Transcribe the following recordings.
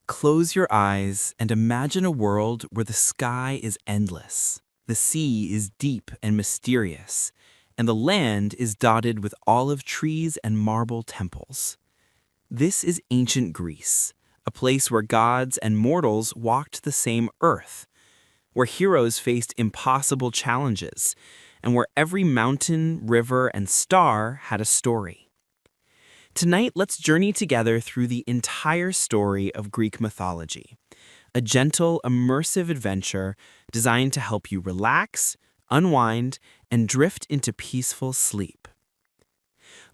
Close your eyes and imagine a world where the sky is endless, the sea is deep and mysterious, and the land is dotted with olive trees and marble temples. This is ancient Greece, a place where gods and mortals walked the same earth, where heroes faced impossible challenges, and where every mountain, river, and star had a story. Tonight, let's journey together through the entire story of Greek mythology, a gentle, immersive adventure designed to help you relax, unwind, and drift into peaceful sleep.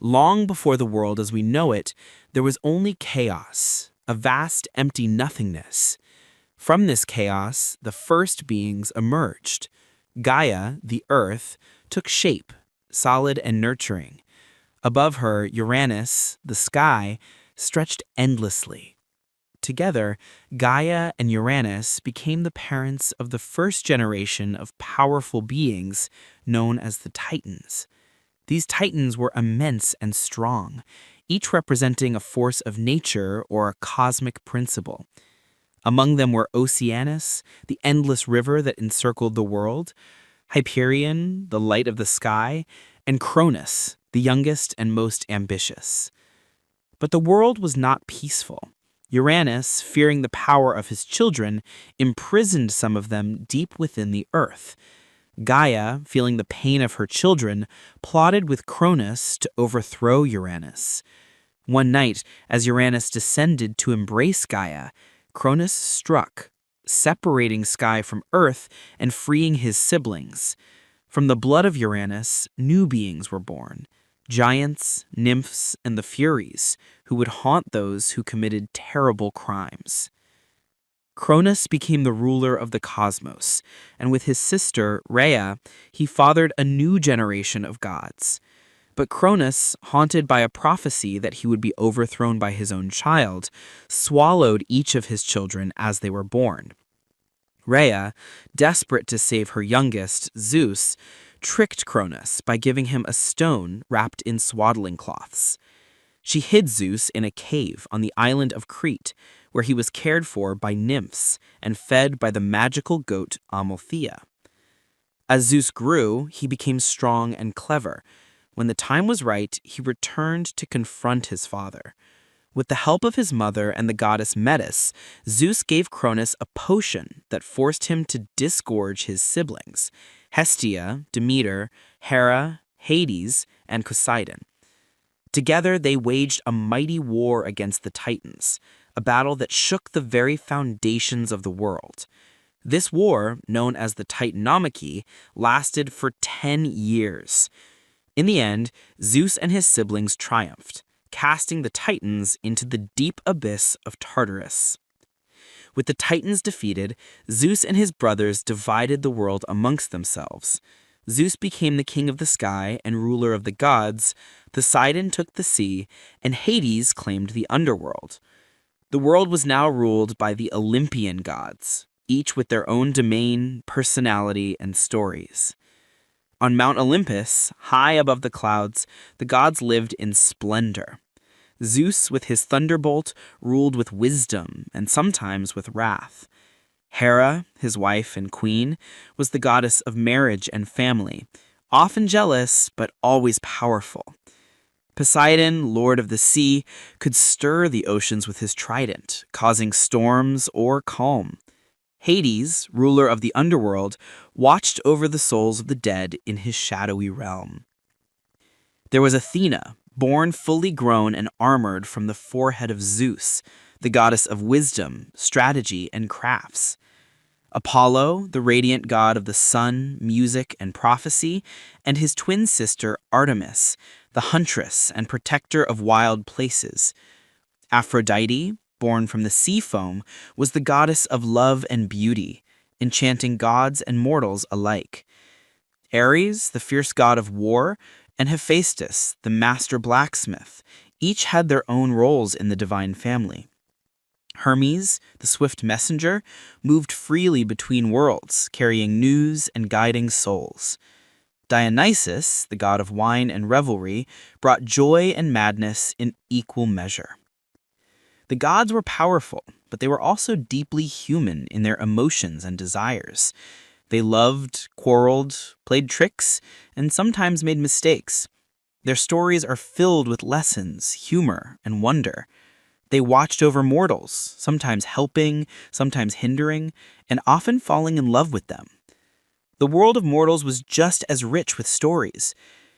Long before the world as we know it, there was only chaos, a vast, empty nothingness. From this chaos, the first beings emerged. Gaia, the earth, took shape, solid and nurturing. Above her, Uranus, the sky, stretched endlessly. Together, Gaia and Uranus became the parents of the first generation of powerful beings known as the Titans. These Titans were immense and strong, each representing a force of nature or a cosmic principle. Among them were Oceanus, the endless river that encircled the world, Hyperion, the light of the sky, and Cronus, the youngest and most ambitious. But the world was not peaceful. Uranus, fearing the power of his children, imprisoned some of them deep within the earth. Gaia, feeling the pain of her children, plotted with Cronus to overthrow Uranus. One night, as Uranus descended to embrace Gaia, Cronus struck, separating Sky from Earth and freeing his siblings. From the blood of Uranus, new beings were born, giants, nymphs, and the Furies, who would haunt those who committed terrible crimes. Cronus became the ruler of the cosmos, and with his sister, Rhea, he fathered a new generation of gods. But Cronus, haunted by a prophecy that he would be overthrown by his own child, swallowed each of his children as they were born. Rhea, desperate to save her youngest, Zeus, tricked Cronus by giving him a stone wrapped in swaddling cloths. She hid Zeus in a cave on the island of Crete, where he was cared for by nymphs and fed by the magical goat Amalthea. As Zeus grew, he became strong and clever. When the time was right, he returned to confront his father. With the help of his mother and the goddess Metis, Zeus gave Cronus a potion that forced him to disgorge his siblings, Hestia, Demeter, Hera, Hades, and Poseidon. Together, they waged a mighty war against the Titans, a battle that shook the very foundations of the world. This war, known as the Titanomachy, lasted for 10 years. In the end, Zeus and his siblings triumphed, casting the Titans into the deep abyss of Tartarus. With the Titans defeated, Zeus and his brothers divided the world amongst themselves. Zeus became the king of the sky and ruler of the gods, Poseidon took the sea, and Hades claimed the underworld. The world was now ruled by the Olympian gods, each with their own domain, personality, and stories. On Mount Olympus, high above the clouds, the gods lived in splendor. Zeus, with his thunderbolt, ruled with wisdom and sometimes with wrath. Hera, his wife and queen, was the goddess of marriage and family, often jealous but always powerful. Poseidon, lord of the sea, could stir the oceans with his trident, causing storms or calm. Hades, ruler of the underworld, watched over the souls of the dead in his shadowy realm. There was Athena, born fully grown and armored from the forehead of Zeus, the goddess of wisdom, strategy, and crafts. Apollo, the radiant god of the sun, music, and prophecy, and his twin sister Artemis, the huntress and protector of wild places. Aphrodite, born from the sea foam, was the goddess of love and beauty, enchanting gods and mortals alike. Ares, the fierce god of war, and Hephaestus, the master blacksmith, each had their own roles in the divine family. Hermes, the swift messenger, moved freely between worlds, carrying news and guiding souls. Dionysus, the god of wine and revelry, brought joy and madness in equal measure. The gods were powerful, but they were also deeply human in their emotions and desires. They loved, quarreled, played tricks, and sometimes made mistakes. Their stories are filled with lessons, humor, and wonder. They watched over mortals, sometimes helping, sometimes hindering, and often falling in love with them. The world of mortals was just as rich with stories.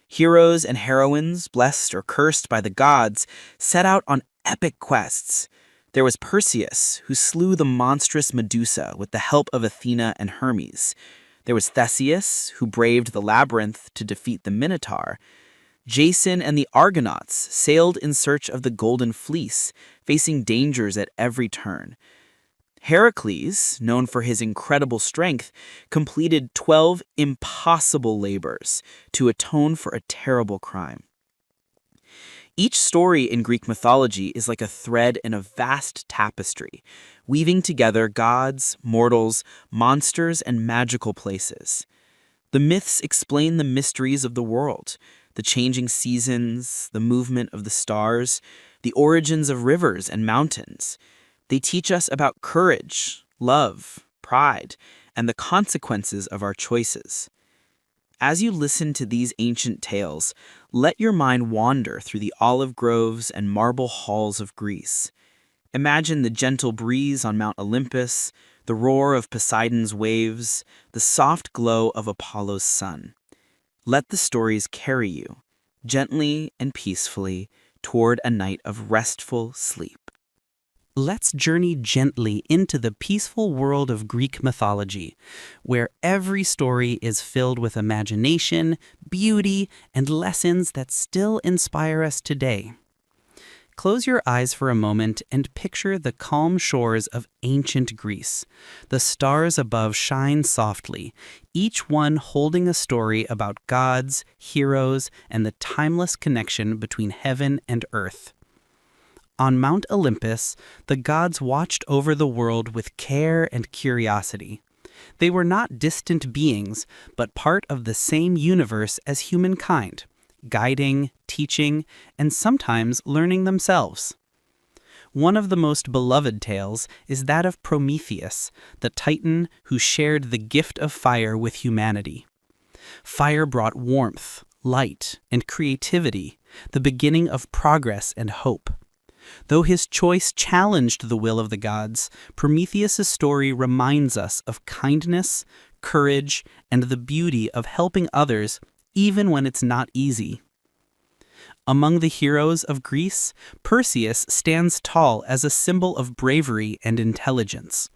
Heroes and heroines, blessed or cursed by the gods, set out on epic quests. There was Perseus, who slew the monstrous Medusa with the help of Athena and Hermes. There was Theseus, who braved the labyrinth to defeat the Minotaur. Jason and the Argonauts sailed in search of the Golden Fleece, facing dangers at every turn. Heracles, known for his incredible strength, completed 12 impossible labors to atone for a terrible crime. Each story in Greek mythology is like a thread in a vast tapestry, weaving together gods, mortals, monsters, and magical places. The myths explain the mysteries of the world, the changing seasons, the movement of the stars, the origins of rivers and mountains. They teach us about courage, love, pride, and the consequences of our choices. As you listen to these ancient tales, let your mind wander through the olive groves and marble halls of Greece. Imagine the gentle breeze on Mount Olympus, the roar of Poseidon's waves, the soft glow of Apollo's sun. Let the stories carry you, gently and peacefully, toward a night of restful sleep. Let's journey gently into the peaceful world of Greek mythology, where every story is filled with imagination, beauty, and lessons that still inspire us today. Close your eyes for a moment and picture the calm shores of ancient Greece. The stars above shine softly, each one holding a story about gods, heroes, and the timeless connection between heaven and earth. On Mount Olympus, the gods watched over the world with care and curiosity. They were not distant beings, but part of the same universe as humankind, guiding, teaching, and sometimes learning themselves. One of the most beloved tales is that of Prometheus, the Titan who shared the gift of fire with humanity. Fire brought warmth, light, and creativity, the beginning of progress and hope. Though his choice challenged the will of the gods, Prometheus' story reminds us of kindness, courage, and the beauty of helping others even when it's not easy. Among the heroes of Greece, Perseus stands tall as a symbol of bravery and intelligence.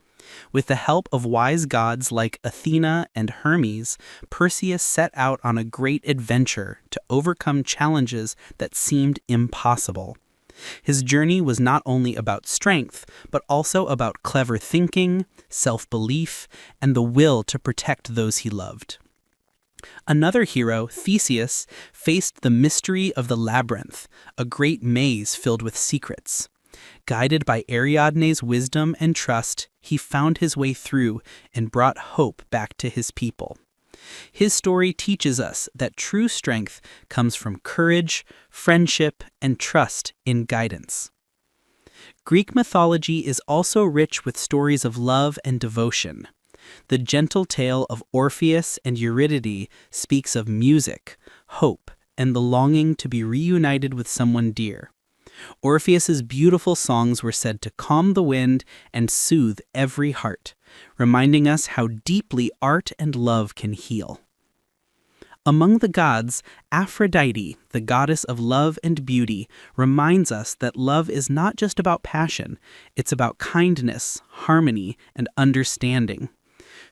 With the help of wise gods like Athena and Hermes, Perseus set out on a great adventure to overcome challenges that seemed impossible. His journey was not only about strength, but also about clever thinking, self-belief, and the will to protect those he loved. Another hero, Theseus, faced the mystery of the labyrinth, a great maze filled with secrets. Guided by Ariadne's wisdom and trust, he found his way through and brought hope back to his people. His story teaches us that true strength comes from courage, friendship, and trust in guidance. Greek mythology is also rich with stories of love and devotion. The gentle tale of Orpheus and Eurydice speaks of music, hope, and the longing to be reunited with someone dear. Orpheus's beautiful songs were said to calm the wind and soothe every heart, reminding us how deeply art and love can heal. Among the gods, Aphrodite, the goddess of love and beauty, reminds us that love is not just about passion, it's about kindness, harmony, and understanding.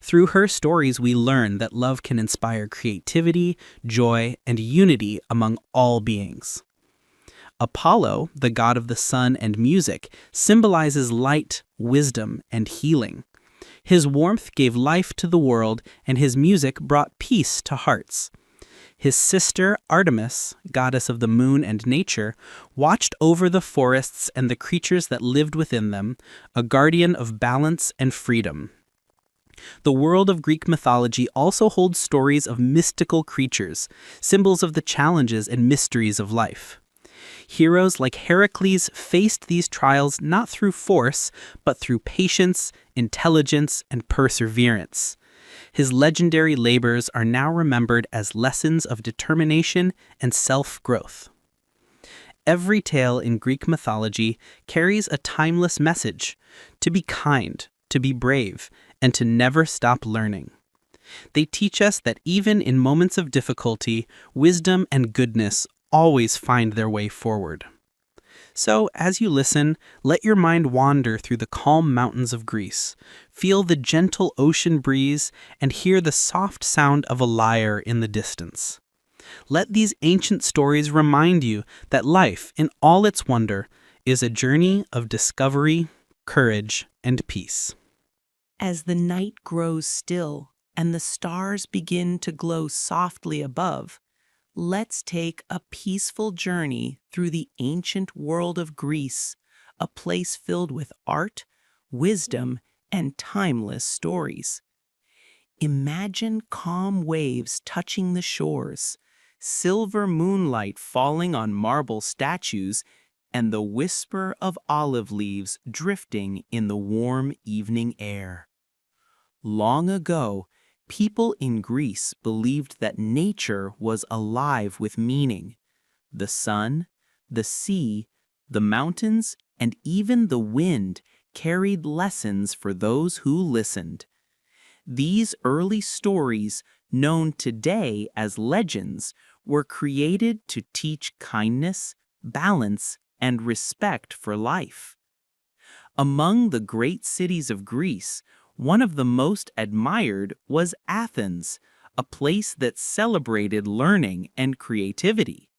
Through her stories, we learn that love can inspire creativity, joy, and unity among all beings. Apollo, the god of the sun and music, symbolizes light, wisdom, and healing. His warmth gave life to the world, and his music brought peace to hearts. His sister, Artemis, goddess of the moon and nature, watched over the forests and the creatures that lived within them, a guardian of balance and freedom. The world of Greek mythology also holds stories of mystical creatures, symbols of the challenges and mysteries of life. Heroes like Heracles faced these trials not through force, but through patience, intelligence, and perseverance. His legendary labors are now remembered as lessons of determination and self-growth. Every tale in Greek mythology carries a timeless message: to be kind, to be brave, and to never stop learning. They teach us that even in moments of difficulty, wisdom and goodness always find their way forward. So, as you listen, let your mind wander through the calm mountains of Greece. Feel the gentle ocean breeze and hear the soft sound of a lyre in the distance. Let these ancient stories remind you that life, in all its wonder, is a journey of discovery, courage, and peace. As the night grows still and the stars begin to glow softly above, let's take a peaceful journey through the ancient world of Greece, a place filled with art, wisdom, and timeless stories. Imagine calm waves touching the shores, silver moonlight falling on marble statues, and the whisper of olive leaves drifting in the warm evening air. Long ago, people in Greece believed that nature was alive with meaning. The sun, the sea, the mountains, and even the wind carried lessons for those who listened. These early stories, known today as legends, were created to teach kindness, balance, and respect for life. Among the great cities of Greece, one of the most admired was Athens, a place that celebrated learning and creativity.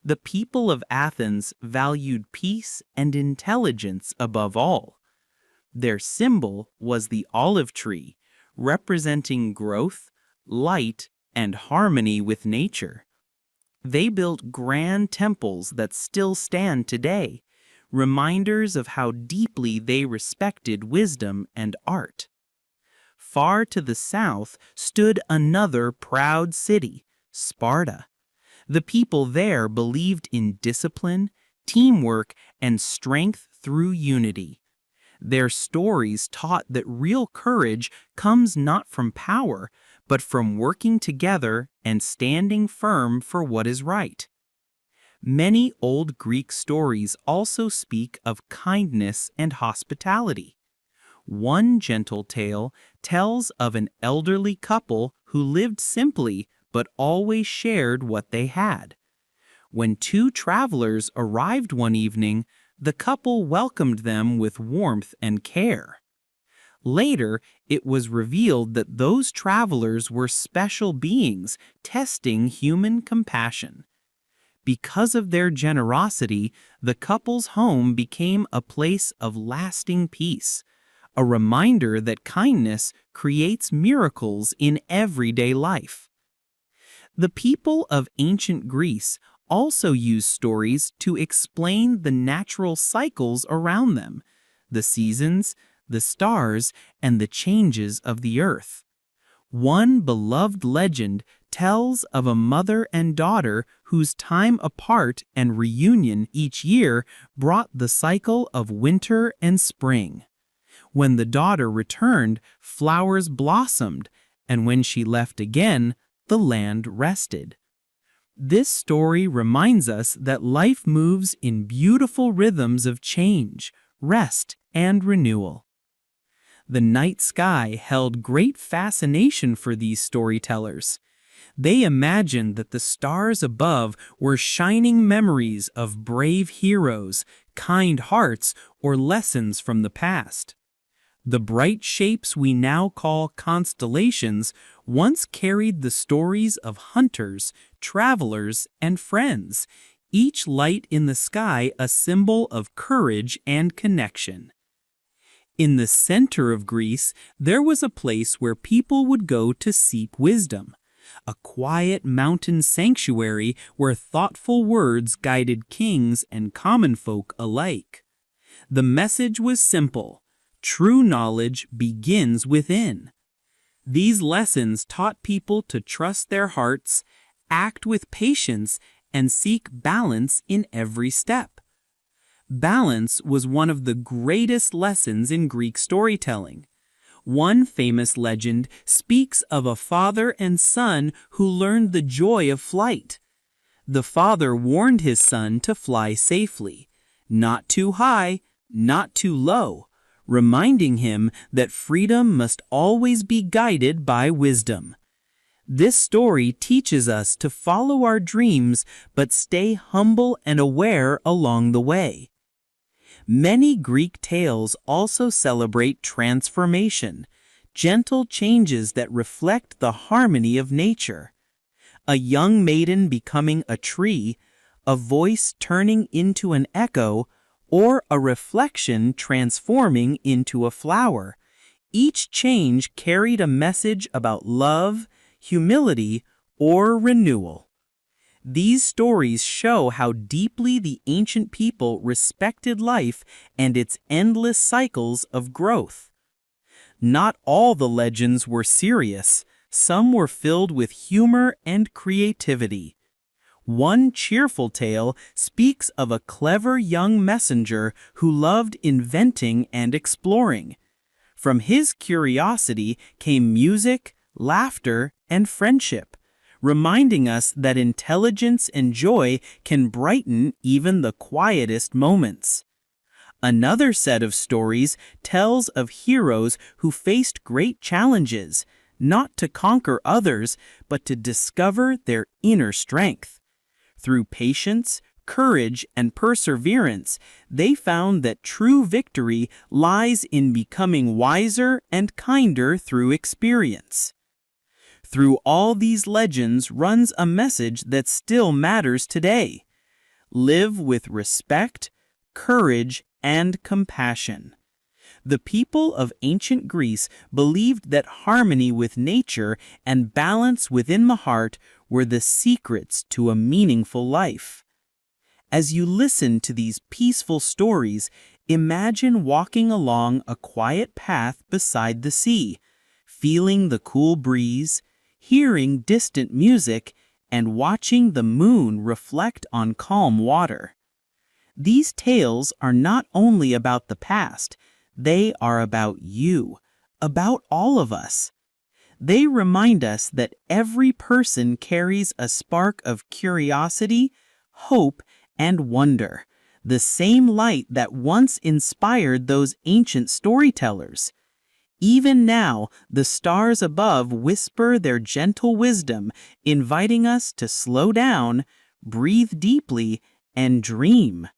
The people of Athens valued peace and intelligence above all. Their symbol was the olive tree, representing growth, light, and harmony with nature. They built grand temples that still stand today, reminders of how deeply they respected wisdom and art. Far to the south stood another proud city, Sparta. The people there believed in discipline, teamwork, and strength through unity. Their stories taught that real courage comes not from power, but from working together and standing firm for what is right. Many old Greek stories also speak of kindness and hospitality. One gentle tale tells of an elderly couple who lived simply but always shared what they had. When two travelers arrived one evening, the couple welcomed them with warmth and care. Later, it was revealed that those travelers were special beings testing human compassion. Because of their generosity, the couple's home became a place of lasting peace, a reminder that kindness creates miracles in everyday life. The people of ancient Greece also used stories to explain the natural cycles around them, the seasons, the stars, and the changes of the earth. One beloved legend tells of a mother and daughter whose time apart and reunion each year brought the cycle of winter and spring. When the daughter returned, flowers blossomed, and when she left again, the land rested. This story reminds us that life moves in beautiful rhythms of change, rest, and renewal. The night sky held great fascination for these storytellers. They imagined that the stars above were shining memories of brave heroes, kind hearts, or lessons from the past. The bright shapes we now call constellations once carried the stories of hunters, travelers, and friends, each light in the sky a symbol of courage and connection. In the center of Greece, there was a place where people would go to seek wisdom, a quiet mountain sanctuary where thoughtful words guided kings and common folk alike. The message was simple: true knowledge begins within. These lessons taught people to trust their hearts, act with patience, and seek balance in every step. Balance was one of the greatest lessons in Greek storytelling. One famous legend speaks of a father and son who learned the joy of flight. The father warned his son to fly safely, not too high, not too low, reminding him that freedom must always be guided by wisdom. This story teaches us to follow our dreams but stay humble and aware along the way. Many Greek tales also celebrate transformation, gentle changes that reflect the harmony of nature. A young maiden becoming a tree, a voice turning into an echo, or a reflection transforming into a flower. Each change carried a message about love, humility, or renewal. These stories show how deeply the ancient people respected life and its endless cycles of growth. Not all the legends were serious. Some were filled with humor and creativity. One cheerful tale speaks of a clever young messenger who loved inventing and exploring. From his curiosity came music, laughter, and friendship, reminding us that intelligence and joy can brighten even the quietest moments. Another set of stories tells of heroes who faced great challenges, not to conquer others, but to discover their inner strength. Through patience, courage, and perseverance, they found that true victory lies in becoming wiser and kinder through experience. Through all these legends runs a message that still matters today. Live with respect, courage, and compassion. The people of ancient Greece believed that harmony with nature and balance within the heart were the secrets to a meaningful life. As you listen to these peaceful stories, imagine walking along a quiet path beside the sea, feeling the cool breeze, hearing distant music, and watching the moon reflect on calm water. These tales are not only about the past, they are about you, about all of us. They remind us that every person carries a spark of curiosity, hope, and wonder, the same light that once inspired those ancient storytellers. Even now, the stars above whisper their gentle wisdom, inviting us to slow down, breathe deeply, and dream.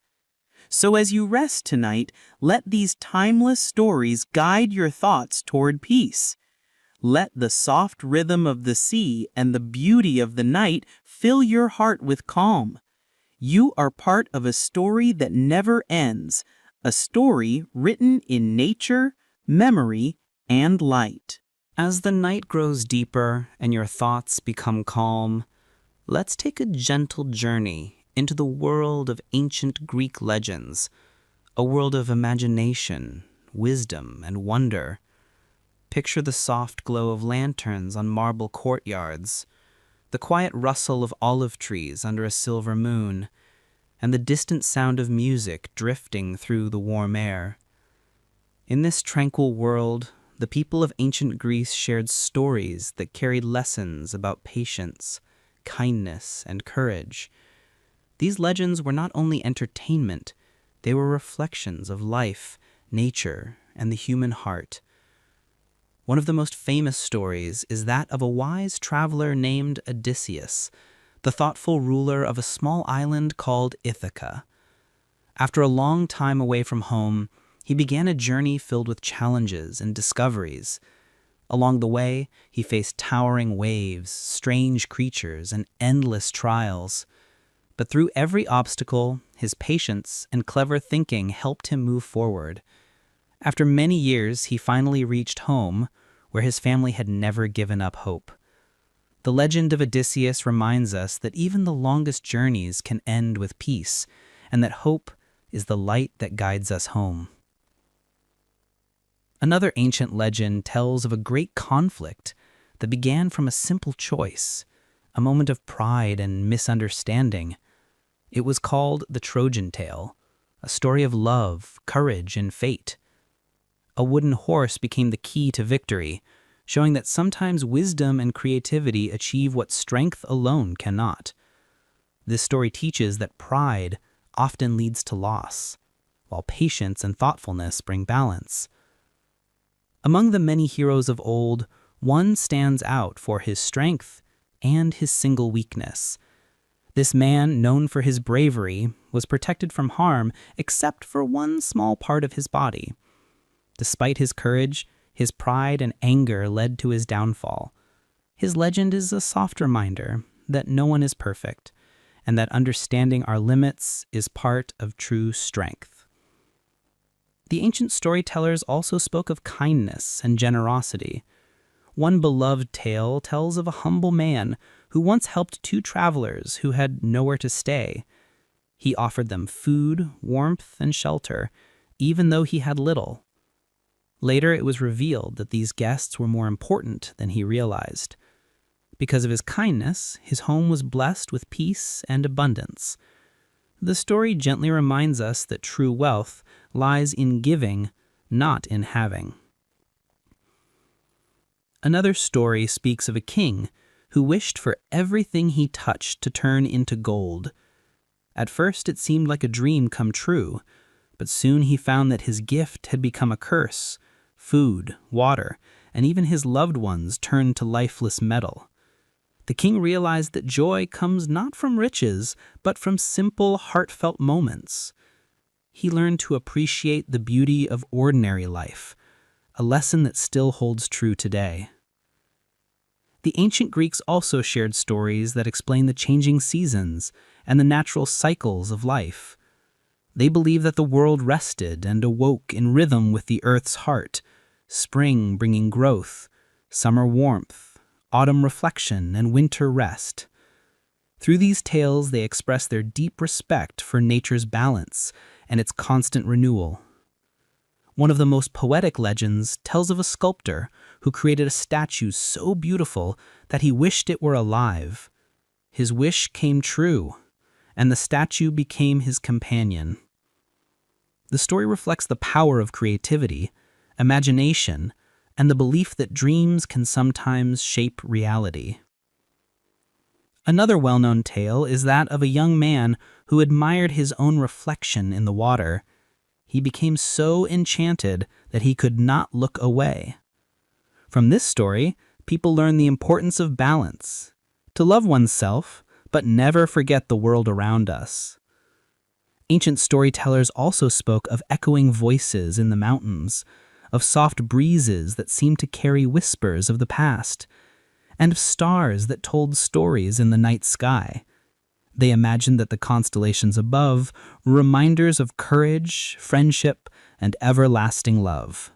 So as you rest tonight, let these timeless stories guide your thoughts toward peace. Let the soft rhythm of the sea and the beauty of the night fill your heart with calm. You are part of a story that never ends, a story written in nature, memory, and light. As the night grows deeper and your thoughts become calm, let's take a gentle journey into the world of ancient Greek legends, a world of imagination, wisdom, and wonder. Picture the soft glow of lanterns on marble courtyards, the quiet rustle of olive trees under a silver moon, and the distant sound of music drifting through the warm air. In this tranquil world, the people of ancient Greece shared stories that carried lessons about patience, kindness, and courage. These legends were not only entertainment, they were reflections of life, nature, and the human heart. One of the most famous stories is that of a wise traveler named Odysseus, the thoughtful ruler of a small island called Ithaca. After a long time away from home, he began a journey filled with challenges and discoveries. Along the way, he faced towering waves, strange creatures, and endless trials. But through every obstacle, his patience and clever thinking helped him move forward. After many years, he finally reached home, where his family had never given up hope. The legend of Odysseus reminds us that even the longest journeys can end with peace, and that hope is the light that guides us home. Another ancient legend tells of a great conflict that began from a simple choice, a moment of pride and misunderstanding. It was called the Trojan Tale, a story of love, courage, and fate. A wooden horse became the key to victory, showing that sometimes wisdom and creativity achieve what strength alone cannot. This story teaches that pride often leads to loss, while patience and thoughtfulness bring balance. Among the many heroes of old, one stands out for his strength and his single weakness. This man, known for his bravery, was protected from harm except for one small part of his body. Despite his courage, his pride and anger led to his downfall. His legend is a soft reminder that no one is perfect, and that understanding our limits is part of true strength. The ancient storytellers also spoke of kindness and generosity. One beloved tale tells of a humble man who once helped two travelers who had nowhere to stay. He offered them food, warmth, and shelter, even though he had little. Later, it was revealed that these guests were more important than he realized. Because of his kindness, his home was blessed with peace and abundance. The story gently reminds us that true wealth lies in giving, not in having. Another story speaks of a king who wished for everything he touched to turn into gold. At first, it seemed like a dream come true, but soon he found that his gift had become a curse. Food, water, and even his loved ones turned to lifeless metal. The king realized that joy comes not from riches, but from simple, heartfelt moments. He learned to appreciate the beauty of ordinary life, a lesson that still holds true today. The ancient Greeks also shared stories that explain the changing seasons and the natural cycles of life. They believed that the world rested and awoke in rhythm with the earth's heart, spring bringing growth, summer warmth, autumn reflection, and winter rest. Through these tales, they express their deep respect for nature's balance and its constant renewal. One of the most poetic legends tells of a sculptor who created a statue so beautiful that he wished it were alive. His wish came true, and the statue became his companion. The story reflects the power of creativity, imagination, and the belief that dreams can sometimes shape reality. Another well-known tale is that of a young man who admired his own reflection in the water. He became so enchanted that he could not look away. From this story, people learn the importance of balance, to love oneself, but never forget the world around us. Ancient storytellers also spoke of echoing voices in the mountains, of soft breezes that seemed to carry whispers of the past, and of stars that told stories in the night sky. They imagined that the constellations above were reminders of courage, friendship, and everlasting love.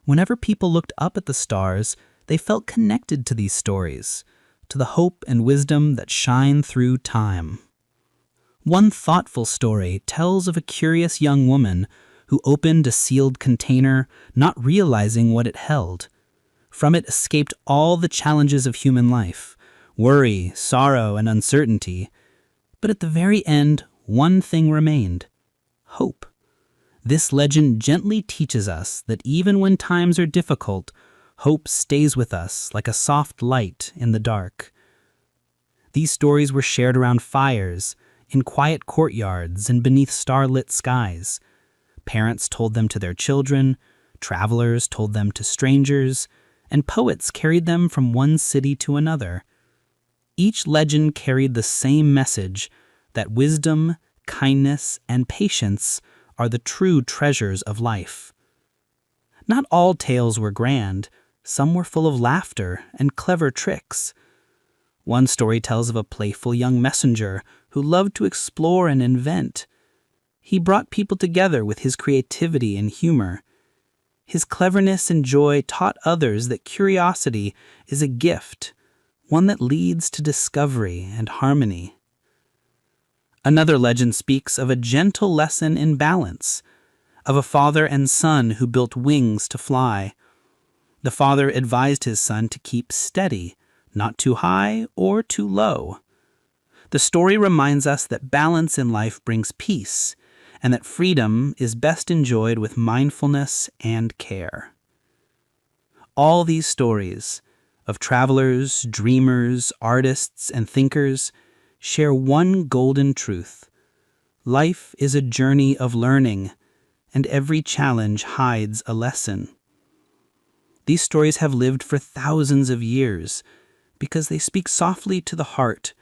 Whenever people looked up at the stars, they felt connected to these stories, to the hope and wisdom that shine through time. One thoughtful story tells of a curious young woman who opened a sealed container, not realizing what it held. From it escaped all the challenges of human life, worry, sorrow, and uncertainty. But at the very end, one thing remained: hope. This legend gently teaches us that even when times are difficult, hope stays with us like a soft light in the dark. These stories were shared around fires, in quiet courtyards, and beneath starlit skies. Parents told them to their children, travelers told them to strangers, and poets carried them from one city to another. Each legend carried the same message, that wisdom, kindness, and patience are the true treasures of life. Not all tales were grand. Some were full of laughter and clever tricks. One story tells of a playful young messenger who loved to explore and invent. He brought people together with his creativity and humor. His cleverness and joy taught others that curiosity is a gift, one that leads to discovery and harmony. Another legend speaks of a gentle lesson in balance, of a father and son who built wings to fly. The father advised his son to keep steady, not too high or too low. The story reminds us that balance in life brings peace, and that freedom is best enjoyed with mindfulness and care. All these stories of travelers, dreamers, artists, and thinkers share one golden truth. Life is a journey of learning, and every challenge hides a lesson. These stories have lived for thousands of years because they speak softly to the heart,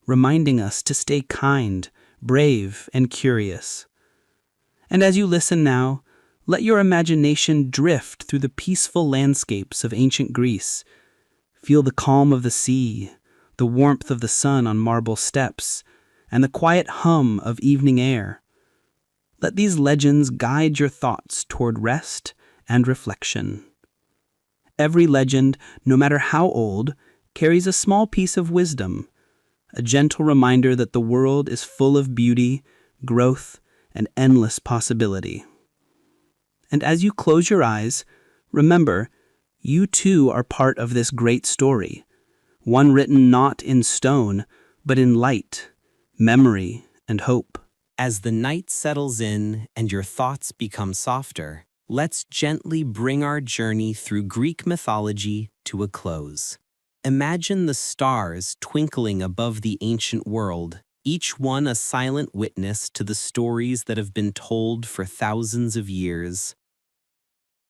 reminding us to stay kind, brave, and curious. And as you listen now, let your imagination drift through the peaceful landscapes of ancient Greece. Feel the calm of the sea, the warmth of the sun on marble steps, and the quiet hum of evening air. Let these legends guide your thoughts toward rest and reflection. Every legend, no matter how old, carries a small piece of wisdom, a gentle reminder that the world is full of beauty, growth, and endless possibility. And as you close your eyes, remember, you too are part of this great story, one written not in stone, but in light, memory, and hope. As the night settles in and your thoughts become softer, let's gently bring our journey through Greek mythology to a close. Imagine the stars twinkling above the ancient world, each one a silent witness to the stories that have been told for thousands of years.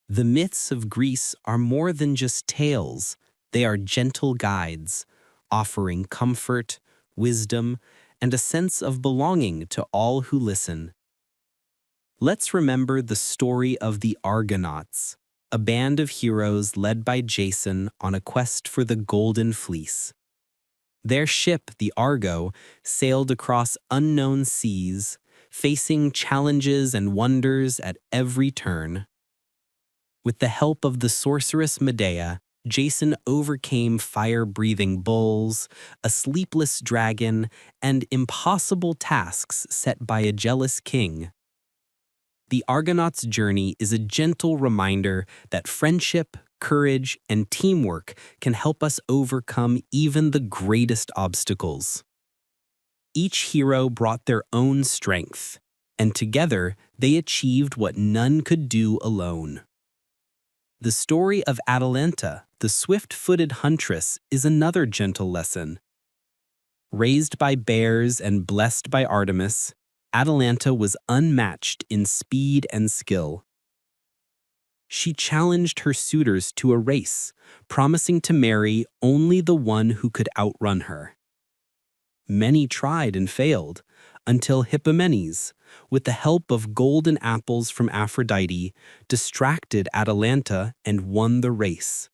The myths of Greece are more than just tales. They are gentle guides, offering comfort, wisdom, and a sense of belonging to all who listen. Let's remember the story of the Argonauts, a band of heroes led by Jason on a quest for the Golden Fleece. Their ship, the Argo, sailed across unknown seas, facing challenges and wonders at every turn. With the help of the sorceress Medea, Jason overcame fire-breathing bulls, a sleepless dragon, and impossible tasks set by a jealous king. The Argonauts' journey is a gentle reminder that friendship, courage, and teamwork can help us overcome even the greatest obstacles. Each hero brought their own strength, and together they achieved what none could do alone. The story of Atalanta, the swift-footed huntress, is another gentle lesson. Raised by bears and blessed by Artemis, Atalanta was unmatched in speed and skill. She challenged her suitors to a race, promising to marry only the one who could outrun her. Many tried and failed, until Hippomenes, with the help of golden apples from Aphrodite, distracted Atalanta and won the race.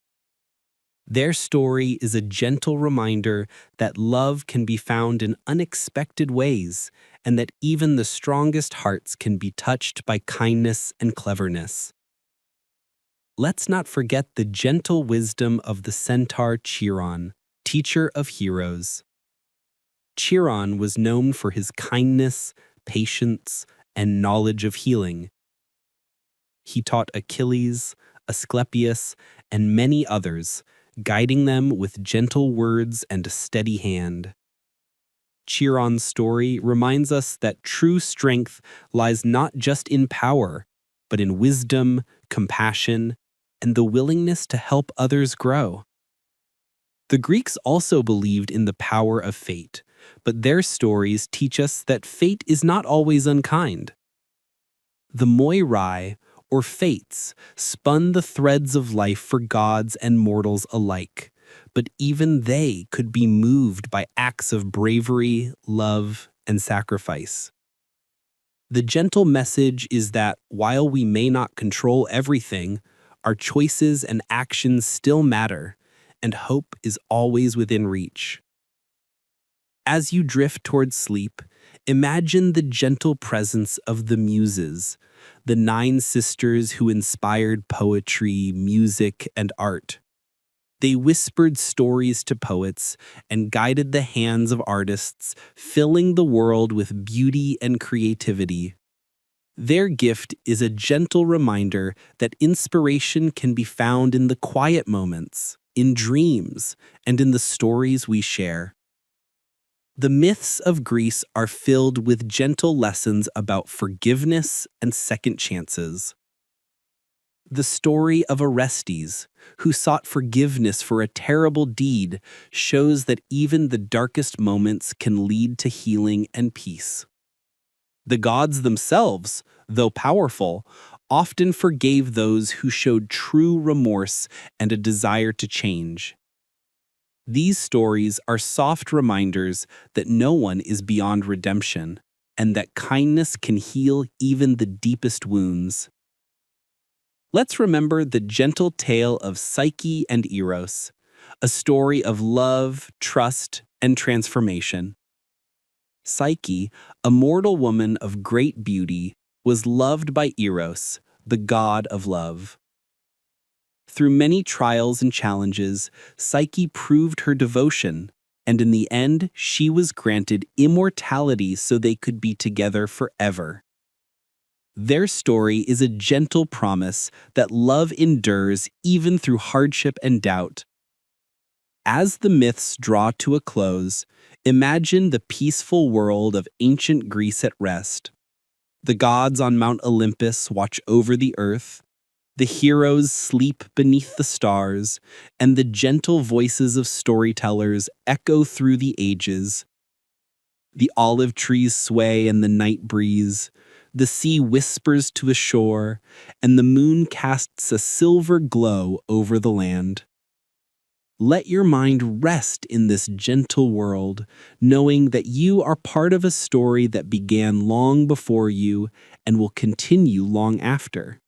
Their story is a gentle reminder that love can be found in unexpected ways, and that even the strongest hearts can be touched by kindness and cleverness. Let's not forget the gentle wisdom of the centaur Chiron, teacher of heroes. Chiron was known for his kindness, patience, and knowledge of healing. He taught Achilles, Asclepius, and many others, guiding them with gentle words and a steady hand. Chiron's story reminds us that true strength lies not just in power, but in wisdom, compassion, and the willingness to help others grow. The Greeks also believed in the power of fate, but their stories teach us that fate is not always unkind. The Moirai, or fates, spun the threads of life for gods and mortals alike, but even they could be moved by acts of bravery, love, and sacrifice. The gentle message is that while we may not control everything, our choices and actions still matter, and hope is always within reach. As you drift towards sleep, imagine the gentle presence of the Muses, the 9 sisters who inspired poetry, music, and art. They whispered stories to poets and guided the hands of artists, filling the world with beauty and creativity. Their gift is a gentle reminder that inspiration can be found in the quiet moments, in dreams, and in the stories we share. The myths of Greece are filled with gentle lessons about forgiveness and second chances. The story of Orestes, who sought forgiveness for a terrible deed, shows that even the darkest moments can lead to healing and peace. The gods themselves, though powerful, often forgave those who showed true remorse and a desire to change. These stories are soft reminders that no one is beyond redemption, and that kindness can heal even the deepest wounds. Let's remember the gentle tale of Psyche and Eros, a story of love, trust, and transformation. Psyche, a mortal woman of great beauty, was loved by Eros, the god of love. Through many trials and challenges, Psyche proved her devotion, and in the end, she was granted immortality so they could be together forever. Their story is a gentle promise that love endures even through hardship and doubt. As the myths draw to a close, imagine the peaceful world of ancient Greece at rest. The gods on Mount Olympus watch over the earth, the heroes sleep beneath the stars, and the gentle voices of storytellers echo through the ages. The olive trees sway in the night breeze, the sea whispers to the shore, and the moon casts a silver glow over the land. Let your mind rest in this gentle world, knowing that you are part of a story that began long before you and will continue long after.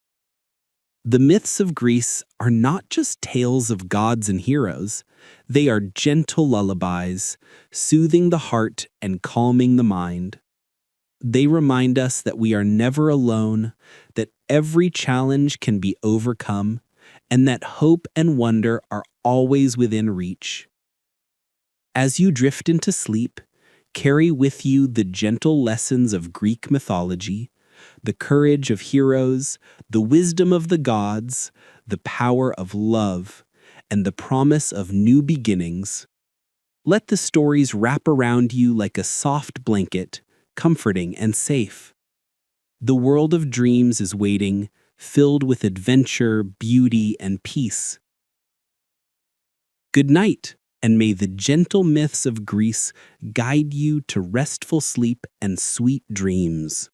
The myths of Greece are not just tales of gods and heroes. They are gentle lullabies, soothing the heart and calming the mind. They remind us that we are never alone, that every challenge can be overcome, and that hope and wonder are always within reach. As you drift into sleep, carry with you the gentle lessons of Greek mythology, the courage of heroes, the wisdom of the gods, the power of love, and the promise of new beginnings. Let the stories wrap around you like a soft blanket, comforting and safe. The world of dreams is waiting, filled with adventure, beauty, and peace. Good night, and may the gentle myths of Greece guide you to restful sleep and sweet dreams.